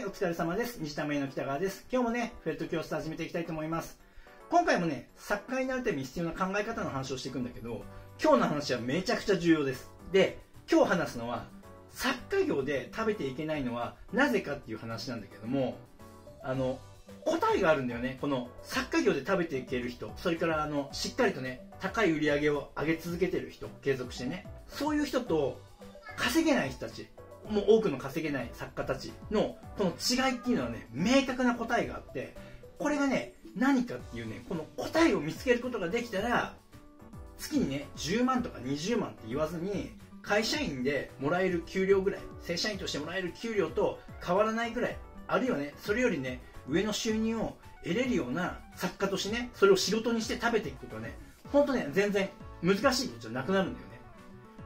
はい、お疲れ様です。西田芽の北川です。今日もね、フェルト教室始めていきたいと思います。今回もね、作家になるために必要な考え方の話をしていくんだけど、今日の話はめちゃくちゃ重要です。で、今日話すのは、作家業で食べていけないのはなぜかっていう話なんだけども、答えがあるんだよね。この作家業で食べていける人、それからしっかりとね、高い売り上げを上げ続けてる人、継続してね、そういう人と稼げない人たち、もう多くの稼げない作家たちのこの違いっていうのはね、明確な答えがあって、これがね、何かっていうね、この答えを見つけることができたら、月にね、10万とか20万って言わずに、会社員でもらえる給料ぐらい、正社員としてもらえる給料と変わらないぐらい、あるいはね、それよりね、上の収入を得れるような作家としてね、それを仕事にして食べていくことはね、本当ね、全然難しいことじゃなくなるんだよね。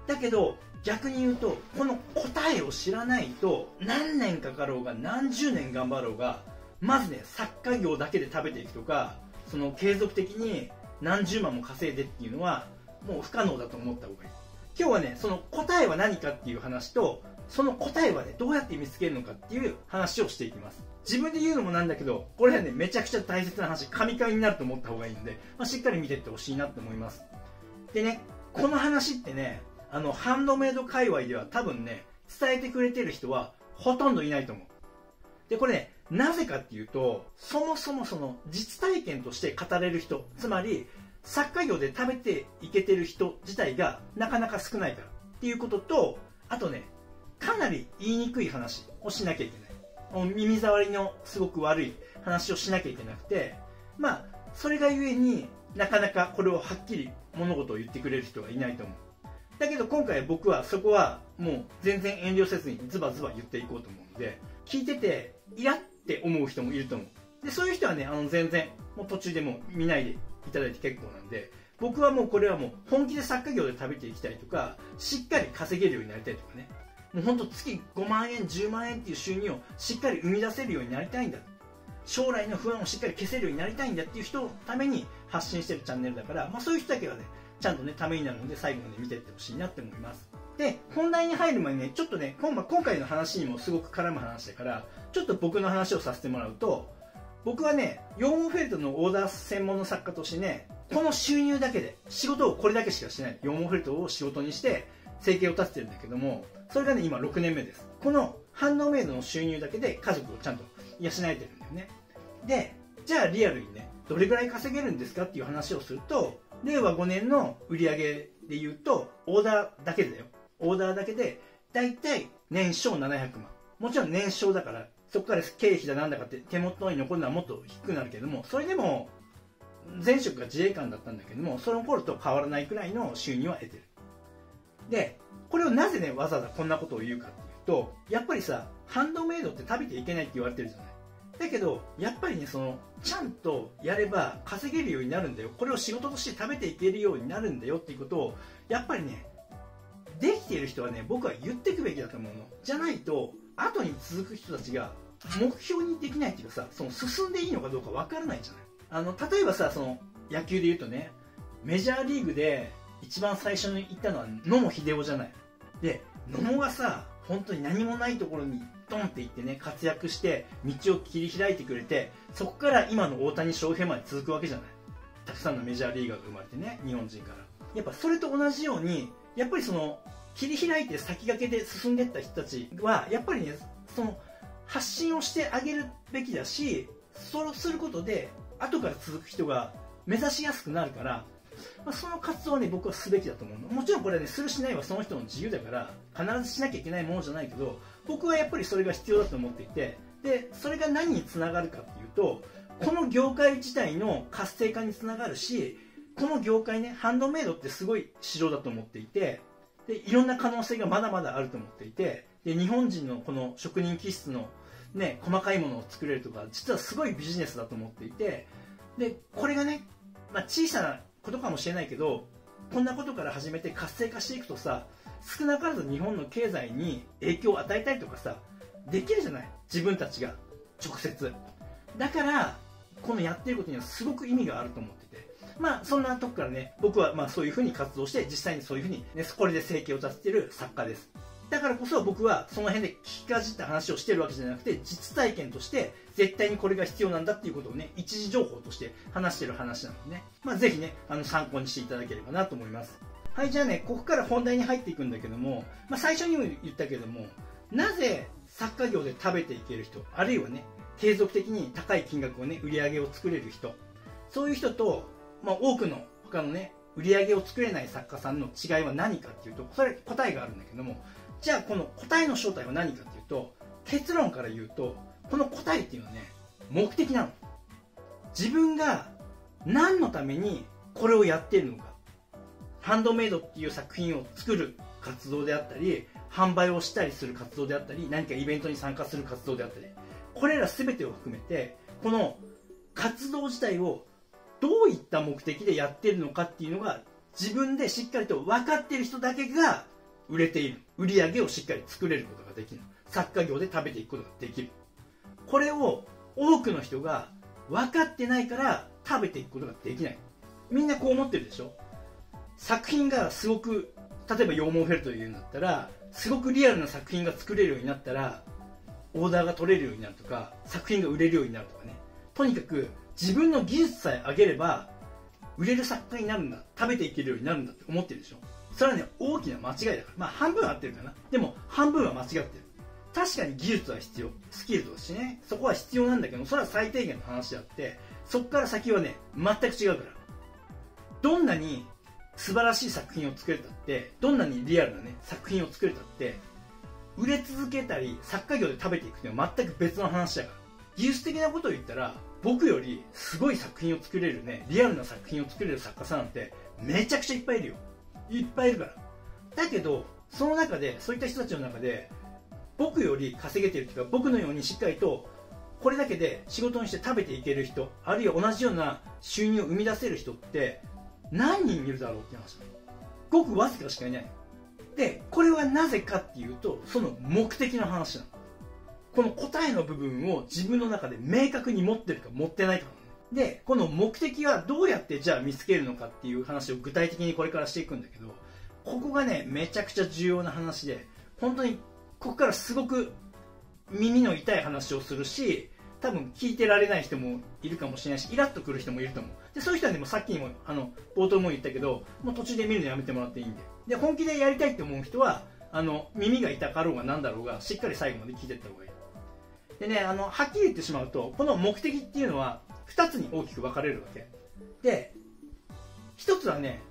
だけど、逆に言うと、この答えを知らないと、何年かかろうが何十年頑張ろうが、まずね、作家業だけで食べていくとか、その継続的に何十万も稼いでっていうのは、もう不可能だと思った方がいい。今日はね、その答えは何かっていう話と、その答えはね、どうやって見つけるのかっていう話をしていきます。自分で言うのもなんだけど、これはね、めちゃくちゃ大切な話、神々になると思った方がいいので、しっかり見ていってほしいなと思います。でね、この話ってね、ハンドメイド界隈では多分ね、伝えてくれてる人はほとんどいないと思う。で、これね、なぜかっていうと、そもそもその実体験として語れる人、つまり作家業で食べていけてる人自体がなかなか少ないからっていうことと、あとね、かなり言いにくい話をしなきゃいけない。耳障りのすごく悪い話をしなきゃいけなくて、それがゆえになかなかこれをはっきり物事を言ってくれる人がいないと思う。だけど今回僕はそこはもう全然遠慮せずにズバズバ言っていこうと思うので、聞いててイラって思う人もいると思う。で、そういう人はね、全然もう途中でもう見ないでいただいて結構なんで、僕はもうこれはもう本気で作家業で食べていきたいとか、しっかり稼げるようになりたいとかね、もうほんと月5万円10万円っていう収入をしっかり生み出せるようになりたいんだ、将来の不安をしっかり消せるようになりたいんだっていう人のために発信してるチャンネルだから、そういう人だけはね、ちゃんとね、ためになるので最後まで見ていってほしいなって思います。で、本題に入る前にね、ちょっとね、今回の話にもすごく絡む話だから、ちょっと僕の話をさせてもらうと、僕はね、羊毛フェルトのオーダー専門の作家としてね、この収入だけで、仕事をこれだけしかしてない、羊毛フェルトを仕事にして生計を立ててるんだけども、それがね、今6年目です。このハンドメイドの収入だけで家族をちゃんと養えてるんだよね。で、じゃあリアルにね、どれぐらい稼げるんですかっていう話をすると、令和5年の売り上げで言うと、オーダーだけでだよ。オーダーだけで、だいたい年商700万。もちろん年商だから、そこから経費だなんだかって手元に残るのはもっと低くなるけども、それでも、前職が自衛官だったんだけども、その頃と変わらないくらいの収入は得てる。で、これをなぜね、わざわざこんなことを言うかっていうと、やっぱりさ、ハンドメイドって食べていけないって言われてるじゃない。だけど、やっぱりね、ちゃんとやれば稼げるようになるんだよ。これを仕事として食べていけるようになるんだよっていうことを、やっぱりね、できている人はね、僕は言っていくべきだと思うの。じゃないと、後に続く人たちが目標にできないっていうかさ、進んでいいのかどうかわからないじゃない。例えばさ、野球で言うとね、メジャーリーグで一番最初に行ったのは野茂英雄じゃない。で、野茂がさ、本当に何もないところにドンって行ってね、活躍して道を切り開いてくれて、そこから今の大谷翔平まで続くわけじゃない。たくさんのメジャーリーガーが生まれてね、日本人から。やっぱそれと同じように、やっぱり切り開いて先駆けで進んでいった人たちは、やっぱりね、発信をしてあげるべきだし、そうすることで後から続く人が目指しやすくなるから、その活動はね、僕はすべきだと思うの。もちろんこれはね、するしないはその人の自由だから必ずしなきゃいけないものじゃないけど、僕はやっぱりそれが必要だと思っていて、でそれが何につながるかっていうと、この業界自体の活性化につながるし、この業界ね、ハンドメイドってすごい市場だと思っていて、でいろんな可能性がまだまだあると思っていて、で日本人のこの職人気質のね、細かいものを作れるとか、実はすごいビジネスだと思っていて、でこれがね、小さなことかもしれないけど、こんなことから始めて活性化していくとさ、少なからず日本の経済に影響を与えたりとかさ、できるじゃない、自分たちが直接。だからこのやってることにはすごく意味があると思ってて、そんなとこからね、僕はそういうふうに活動して、実際にそういうふうに、ね、これで生計を立ててる作家です。だからこそ僕はその辺で聞きかじった話をしてるわけじゃなくて、実体験として絶対にこれが必要なんだっていうことをね、一時情報として話してる話なのでね、ぜひね参考にしていただければなと思います。はい、じゃあね、ここから本題に入っていくんだけども、最初にも言ったけども、なぜ作家業で食べていける人、あるいはね継続的に高い金額をね売り上げを作れる人、そういう人と、多くの他のね売り上げを作れない作家さんの違いは何かっていうと、それ答えがあるんだけども、じゃあこの答えの正体は何かっていうと、結論から言うとこの答えっていうのはね、目的なの。自分が何のためにこれをやっているのか、ハンドメイドっていう作品を作る活動であったり、販売をしたりする活動であったり、何かイベントに参加する活動であったり、これら全てを含めてこの活動自体をどういった目的でやっているのかっていうのが自分でしっかりと分かっている人だけが売れている、売り上げをしっかり作れることができる、作家業で食べていくことができる。これを多くの人が分かってないから食べていくことができない。みんなこう思ってるでしょ。作品がすごく、例えば羊毛フェルトで言うんだったら、すごくリアルな作品が作れるようになったらオーダーが取れるようになるとか、作品が売れるようになるとかね、とにかく自分の技術さえ上げれば売れる作家になるんだ、食べていけるようになるんだって思ってるでしょ。それはね、大きな間違いだから、半分合ってるかな。でも半分は間違ってる。確かに技術は必要、スキルとしてね、そこは必要なんだけど、それは最低限の話であって、そこから先はね全く違うから。どんなに素晴らしい作品を作れたって、どんなにリアルなね作品を作れたって、売れ続けたり作家業で食べていくっていうのは全く別の話だから。技術的なことを言ったら、僕よりすごい作品を作れるね、リアルな作品を作れる作家さんなんてめちゃくちゃいっぱいいるよ。いっぱいいるから。だけどその中で、そういった人たちの中で僕より稼げてるっていうか、僕のようにしっかりとこれだけで仕事にして食べていける人、あるいは同じような収入を生み出せる人って何人いるだろうって話。ごくわずかしかいない。でこれはなぜかっていうと、その目的の話なの。この答えの部分を自分の中で明確に持ってるか持ってないかなの。でこの目的はどうやってじゃあ見つけるのかっていう話を具体的にこれからしていくんだけど、ここがねめちゃくちゃ重要な話で、本当にここからすごく耳の痛い話をするし、多分聞いてられない人もいるかもしれないし、イラッとくる人もいると思う。でそういう人はでもさっきにも冒頭も言ったけど、もう途中で見るのやめてもらっていいんで、本気でやりたいって思う人は耳が痛かろうがなんだろうがしっかり最後まで聞いていった方がいい。でね、はっきり言ってしまうと、この目的っていうのは2つに大きく分かれるわけで、1つはね、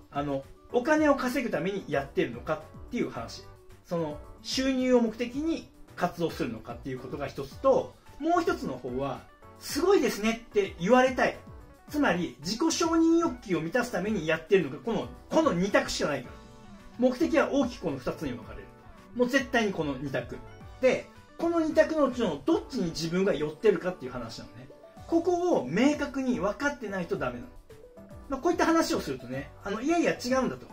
お金を稼ぐためにやってるのかっていう話、その収入を目的に活動するのかっていうことが1つと、もう1つの方はすごいですねって言われたい、つまり自己承認欲求を満たすためにやってるのか、この2択しかないから。目的は大きくこの2つに分かれる。もう絶対にこの2択で、この2択のうちのどっちに自分が寄ってるかっていう話なのね。ここを明確に分かってないとダメなの。こういった話をするとね、いやいや違うんだと、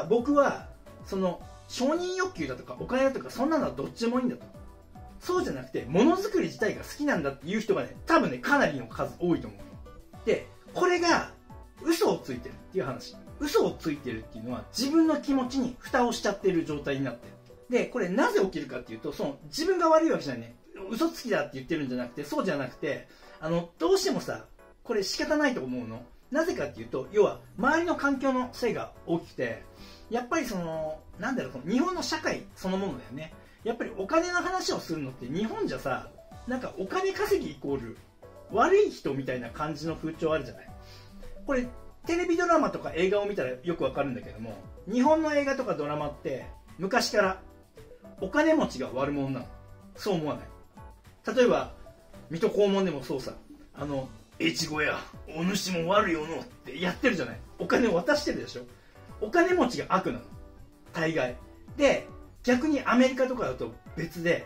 僕はその承認欲求だとかお金だとかそんなのはどっちでもいいんだと、そうじゃなくてものづくり自体が好きなんだっていう人がね、多分ねかなりの数多いと思う。でこれが嘘をついてるっていう話。嘘をついてるっていうのは自分の気持ちに蓋をしちゃってる状態になってる。でこれなぜ起きるかっていうと、その自分が悪いわけじゃないね、嘘つきだって言ってるんじゃなくて、そうじゃなくて、どうしてもさ、これ仕方ないと思うの。なぜかっていうと、要は周りの環境のせいが大きくて、やっぱりその日本の社会そのものだよね。やっぱりお金の話をするのって日本じゃさ、なんかお金稼ぎイコール悪い人みたいな感じの風潮あるじゃない。これテレビドラマとか映画を見たらよくわかるんだけども、日本の映画とかドラマって昔からお金持ちが悪者なの。そう思わない？例えば水戸黄門でもそうさ、越後やお主も悪いよのってやってるじゃない。お金を渡してるでしょ。お金持ちが悪なの大概で。逆にアメリカとかだと別で、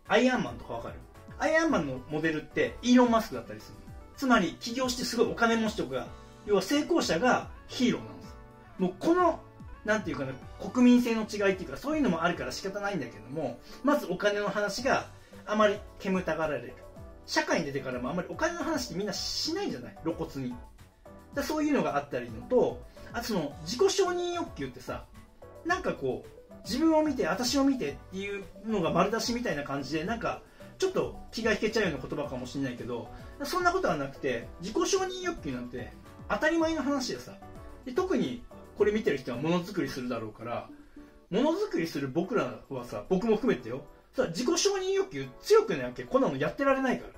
アイアンマンとかわかる？アイアンマンのモデルってイーロン・マスクだったりするの。つまり起業してすごいお金持ちとか、要は成功者がヒーローなんです。もうこのなんていうかな、国民性の違いっていうか、そういうのもあるから仕方ないんだけども、まずお金の話があまり煙たがられる。社会に出てからもあまりお金の話ってみんなしないじゃない、露骨に。そういうのがあったりのと、あとその自己承認欲求ってさ、なんかこう自分を見て私を見てっていうのが丸出しみたいな感じで、なんかちょっと気が引けちゃうような言葉かもしれないけど、そんなことはなくて、自己承認欲求なんて当たり前の話でさ、で特にこれ見てる人はものづくりするだろうから、ものづくりする僕らはさ、僕も含めてよ、自己承認欲求強くなきゃこんなのやってられないから、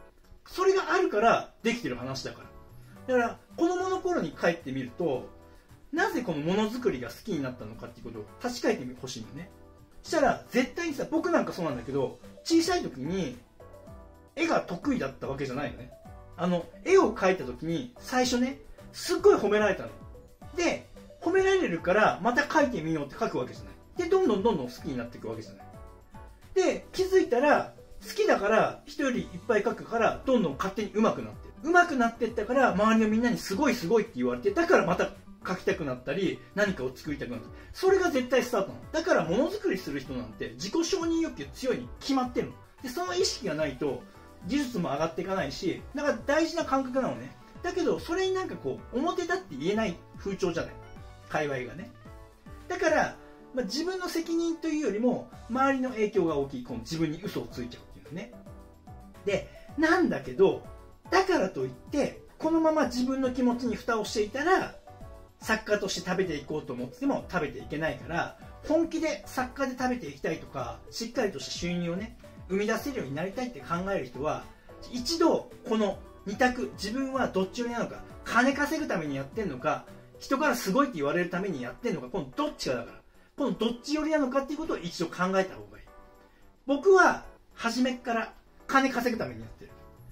それがあるからできてる話だから。だから子供の頃に帰ってみると、なぜこのものづくりが好きになったのかっていうことを立ち返ってほしいのね。したら絶対にさ、僕なんかそうなんだけど、小さい時に絵が得意だったわけじゃないのね。絵を描いた時に最初ね、すっごい褒められたので、褒められるからまた描いてみようって描くわけじゃないで、どんどん好きになっていくわけじゃないで、気づいたら好きだから人よりいっぱい描くから、どんどん勝手に上手くなっていったから、周りのみんなにすごいすごいって言われて、だからまた描きたくなったり何かを作りたくなった。それが絶対スタートなのだから。ものづくりする人なんて自己承認欲求強いに決まってるので、その意識がないと技術も上がっていかないし、だから大事な感覚なのね。だけどそれになんかこう表立って言えない風潮じゃない、界隈がね。だから、自分の責任というよりも周りの影響が大きい、この自分に嘘をついちゃうっていうのね。でなんだけど、だからといってこのまま自分の気持ちに蓋をしていたら、作家として食べていこうと思ってても食べていけないから、本気で作家で食べていきたいとか、しっかりとした収入をね生み出せるようになりたいって考える人は、一度この二択、自分はどっち寄りなのか、金稼ぐためにやってんのか、人からすごいって言われるためにやってんのか、このどっちかだから、このどっち寄りなのかっていうことを一度考えた方がいい。僕は初めっから金稼ぐためにやってる。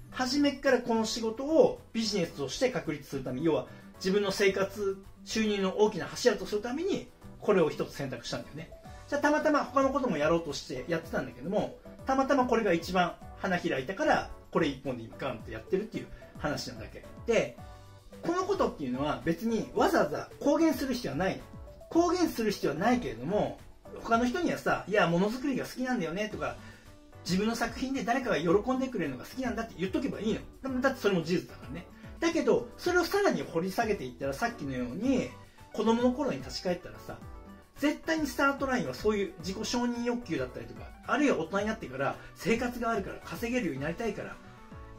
初めっからこの仕事をビジネスとして確立するために、要は自分の生活収入の大きな柱とするためにこれを一つ選択したんだよね。じゃあたまたま他のこともやろうとしてやってたんだけども、たまたまこれが一番花開いたからこれ一本で一貫ってやってるっていう話なだけで、このことっていうのは別にわざわざ公言する必要はないの。公言する必要はないけれども、他の人にはさ、いやものづくりが好きなんだよねとか、自分の作品で誰かが喜んでくれるのが好きなんだって言っとけばいいの。だってそれも事実だからね。だけどそれをさらに掘り下げていったら、さっきのように子供の頃に立ち返ったらさ、絶対にスタートラインはそういう自己承認欲求だったりとか、あるいは大人になってから生活があるから稼げるようになりたいから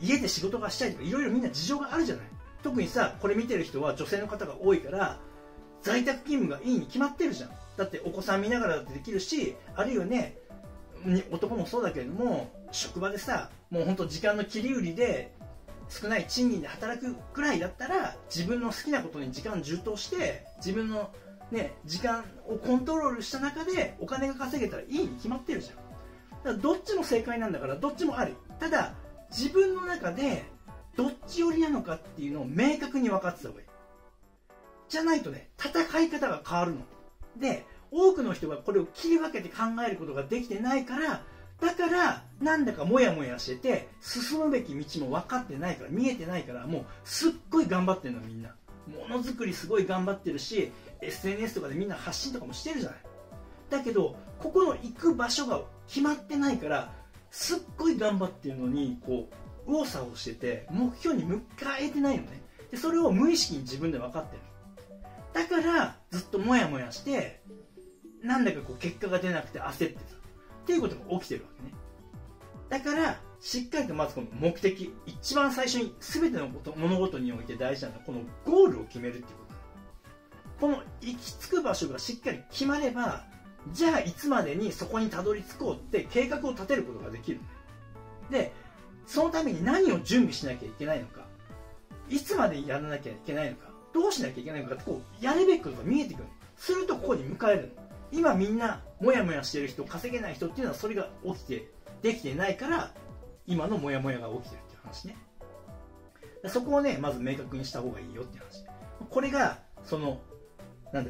家で仕事がしたいとか、いろいろみんな事情があるじゃない。特にさ、これ見てる人は女性の方が多いから在宅勤務がいいに決まってるじゃん。だってお子さん見ながらだってできるし、あるいはね、男もそうだけれども、職場でさ、もうほんと時間の切り売りで少ない賃金で働くくらいだったら、自分の好きなことに時間を充当して自分のね、時間をコントロールした中でお金が稼げたらいいに決まってるじゃん。だからどっちも正解なんだから、どっちもあり。ただ自分の中でどっち寄りなのかっていうのを明確に分かってた方がいい。じゃないとね、戦い方が変わるので、多くの人がこれを切り分けて考えることができてないから、だからなんだかモヤモヤしてて、進むべき道も分かってないから、見えてないから、もうすっごい頑張ってるの。みんなものづくりすごい頑張ってるし、 SNS とかでみんな発信とかもしてるじゃない。だけどここの行く場所が決まってないから、すっごい頑張ってるのにこう右往左往してて、目標に向かえてないのね。でそれを無意識に自分で分かってる。だからずっとモヤモヤして、なんだかこう結果が出なくて焦ってたっていうことが起きてるわけね。だからしっかりとまずこの目的、一番最初に全ての物事において大事なのはこのゴールを決めるっていうことだ。この行き着く場所がしっかり決まれば、じゃあいつまでにそこにたどり着こうって計画を立てることができる。でそのために何を準備しなきゃいけないのか、いつまでやらなきゃいけないのか、どうしなきゃいけないのかって、こうやるべきことが見えてくる。するとここに迎えるの。今みんなモヤモヤしてる人、稼げない人っていうのはそれが起きてできてないから、今のモヤモヤが起きてるっていう話ね。そこをね、まず明確にした方がいいよっていう話。これがその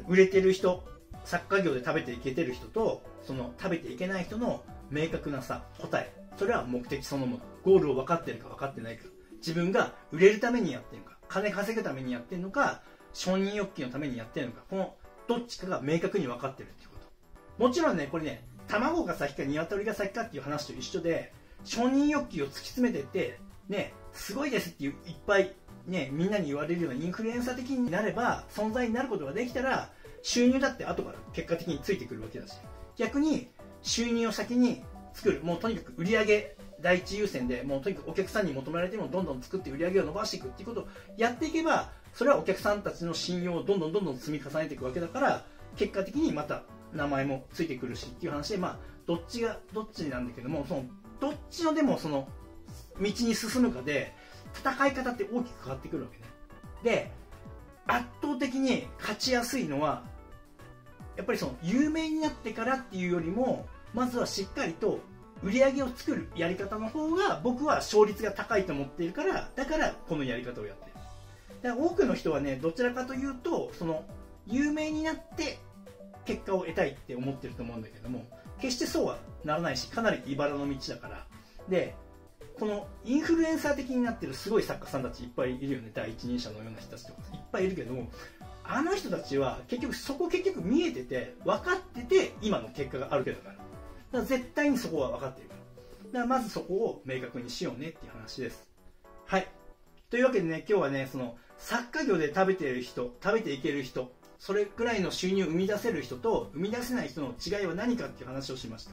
売れてる人、作家業で食べていけてる人と、その食べていけない人の明確なさ答え、それは目的そのもの。ゴールを分かってるか分かってないか、自分が売れるためにやってるのか、金稼ぐためにやってるのか、承認欲求のためにやってるのか、このどっちかが明確に分かってるっていうこと。もちろんね、これね、卵が先か鶏が先かっていう話と一緒で、承認欲求を突き詰めていってね、すごいですっていういっぱいね、みんなに言われるようなインフルエンサー的になれば、存在になることができたら、収入だって後から結果的についてくるわけだし、逆に収入を先に作る、もうとにかく売り上げ第一優先で、もうとにかくお客さんに求められているのをどんどん作って売り上げを伸ばしていくっていうことをやっていけば、それはお客さんたちの信用をどんどん積み重ねていくわけだから、結果的にまた名前もついてくるしっていう話で、どっちなんだけども、そのどっちのでもその道に進むかで戦い方って大きく変わってくるわけね。で、圧倒的に勝ちやすいのはやっぱりその有名になってからっていうよりも、まずはしっかりと売り上げを作るやり方の方が僕は勝率が高いと思っているから、だからこのやり方をやってる。だから多くの人はね、どちらかというとその有名になって結果を得たいって思ってると思うんだけども、決してそうはならないし、かなり茨の道だから。で、このインフルエンサー的になってるすごい作家さんたちいっぱいいるよね。第一人者のような人たちとかいっぱいいるけども、あの人たちは結局見えてて分かってて今の結果があるわけだから。だから絶対にそこは分かっているから。だからまずそこを明確にしようねっていう話です。はい。というわけでね、今日はね、その作家業で食べていける人、それくらいの収入を生み出せる人と生み出せない人の違いは何かっていう話をしました。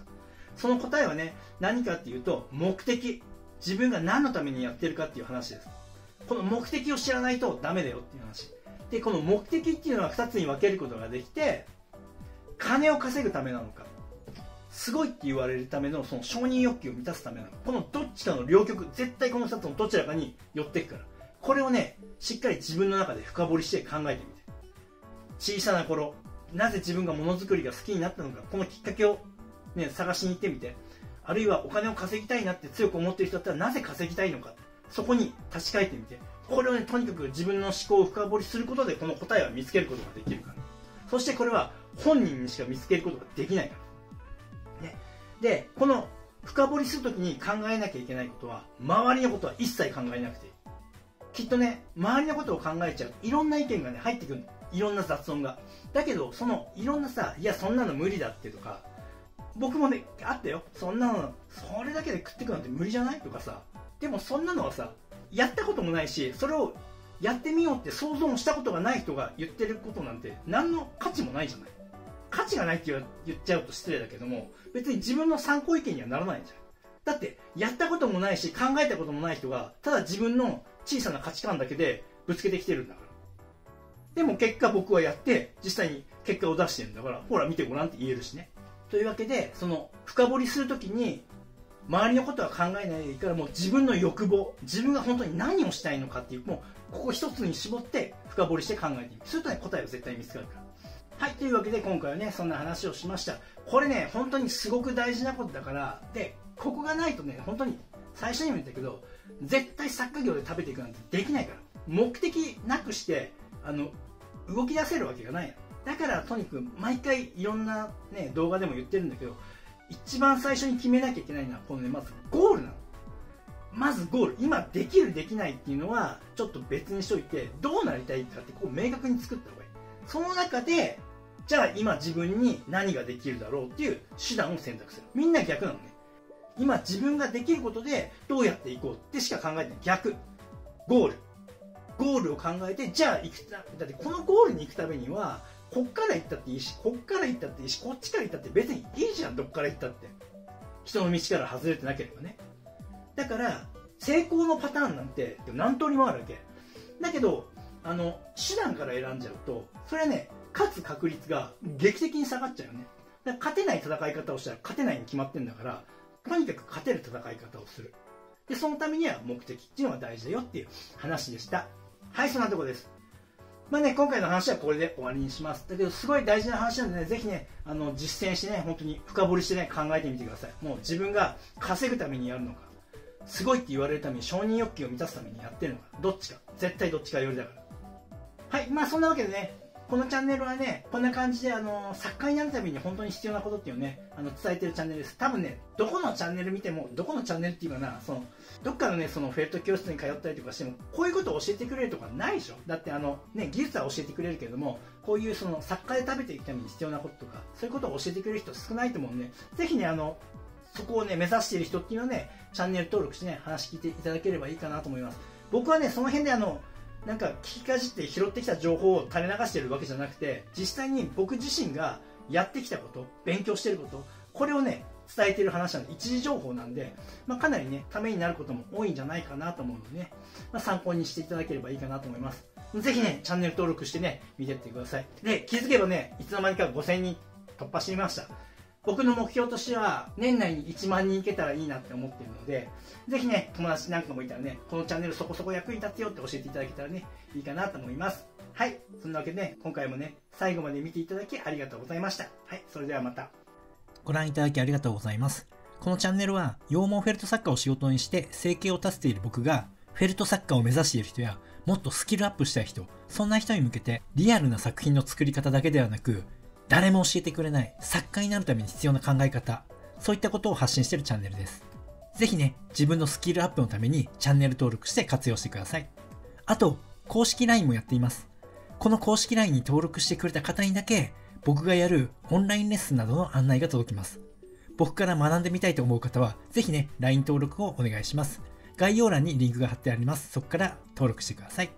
その答えはね、何かっていうと、目的。自分が何のためにやってるかっていう話です。この目的を知らないとダメだよっていう話で、この目的っていうのは2つに分けることができて、金を稼ぐためなのか、すごいって言われるためのその承認欲求を満たすためなのか、このどっちかの両極、絶対この2つのどちらかに寄っていくから、これをね、しっかり自分の中で深掘りして考えてみて、小さな頃なぜ自分がものづくりが好きになったのか、このきっかけを、ね、探しに行ってみて、あるいはお金を稼ぎたいなって強く思っている人だったら、なぜ稼ぎたいのか、そこに立ち返ってみて、これをね、とにかく自分の思考を深掘りすることでこの答えは見つけることができるから。そしてこれは本人にしか見つけることができないから、ね、でこの深掘りするときに考えなきゃいけないことは、周りのことは一切考えなくていい。きっとね、周りのことを考えちゃうといろんな意見がね入ってくるの。いろんな雑音が。だけどそのいろんなさ、いやそんなの無理だってとか、僕もねあったよ、そんなのそれだけで食ってくなんて無理じゃないとかさ、でもそんなのはさ、やったこともないし、それをやってみようって想像もしたことがない人が言ってることなんて何の価値もないじゃない。価値がないって言っちゃうと失礼だけども、別に自分の参考意見にはならないじゃん。だってやったこともないし考えたこともない人がただ自分の小さな価値観だけでぶつけてきてるんだから。でも結果僕はやって実際に結果を出してるんだから、ほら見てごらんって言えるしね。というわけで、その深掘りするときに周りのことは考えないでいいから、もう自分の欲望、自分が本当に何をしたいのかっていう、もうここ一つに絞って深掘りして考えてみる。するとね、答えは絶対見つかるから。はい、というわけで今回はね、そんな話をしました。これね、本当にすごく大事なことだから、でここがないとね、本当に最初にも言ったけど、絶対作家業で食べていくなんてできないから。目的なくして動き出せるわけがない。だからとにかく毎回いろんな、ね、動画でも言ってるんだけど、一番最初に決めなきゃいけないのはこのね、まずゴールなの。まずゴール、今できるできないっていうのはちょっと別にしといて、どうなりたいかってこう明確に作った方がいい。その中でじゃあ今自分に何ができるだろうっていう手段を選択する。みんな逆なのね。今自分ができることでどうやっていこうってしか考えてない。逆、ゴールを考えて、じゃあ行くだってこのゴールに行くためにはこっから行ったっていいし、こっから行ったっていいし、こっちから行ったって別にいいじゃん。どっから行ったって、人の道から外れてなければね。だから成功のパターンなんて何通りもあるわけだけど、手段から選んじゃうとそれはね、勝つ確率が劇的に下がっちゃうよね。だから勝てない戦い方をしたら勝てないに決まってるんだから、とにかく勝てる戦い方をする。でそのためには目的っていうのが大事だよっていう話でした。はい、そんなところです。まあね、今回の話はこれで終わりにします。だけどすごい大事な話なんでね、ぜひね、実践してね、本当に深掘りしてね、考えてみてください。もう自分が稼ぐためにやるのか、すごいって言われるために承認欲求を満たすためにやってるのか、どっちか、絶対どっちかよりだから。はい、まあそんなわけでね、このチャンネルはね、こんな感じで作家になるために本当に必要なことっていうのをね、伝えてるチャンネルです。多分ね、どこのチャンネル見ても、どこのチャンネルっていうかな、どっかのね、そのフェルト教室に通ったりとかしても、こういうことを教えてくれるとかないでしょ。だってね、技術は教えてくれるけれども、こういうその作家で食べていくために必要なこととか、そういうことを教えてくれる人少ないと思うんで、ぜひね、そこをね、目指している人っていうのはね、チャンネル登録してね、話聞いていただければいいかなと思います。僕はね、その辺でなんか聞きかじって拾ってきた情報を垂れ流してるわけじゃなくて、実際に僕自身がやってきたこと、勉強してること、これをね、伝えている話なんで、一時情報なんで、かなりね、ためになることも多いんじゃないかなと思うのでね、参考にしていただければいいかなと思います。ぜひね、チャンネル登録してね、見てってください。で、気づけばね、いつの間にか5000人突破していました。僕の目標としては、年内に1万人いけたらいいなって思ってるので、ぜひね、友達なんかもいたらね、このチャンネルそこそこ役に立つよって教えていただけたらね、いいかなと思います。はい。そんなわけでね、今回もね、最後まで見ていただきありがとうございました。はい。それではまた。ご覧いただきありがとうございます。このチャンネルは羊毛フェルト作家を仕事にして生計を立てている僕がフェルト作家を目指している人やもっとスキルアップしたい人、そんな人に向けてリアルな作品の作り方だけではなく誰も教えてくれない作家になるために必要な考え方、そういったことを発信しているチャンネルです。ぜひね、自分のスキルアップのためにチャンネル登録して活用してください。あと、公式 LINE もやっています。この公式 LINE に登録してくれた方にだけ僕がやるオンラインレッスンなどの案内が届きます。僕から学んでみたいと思う方は、ぜひね、LINE 登録をお願いします。概要欄にリンクが貼ってあります。そこから登録してください。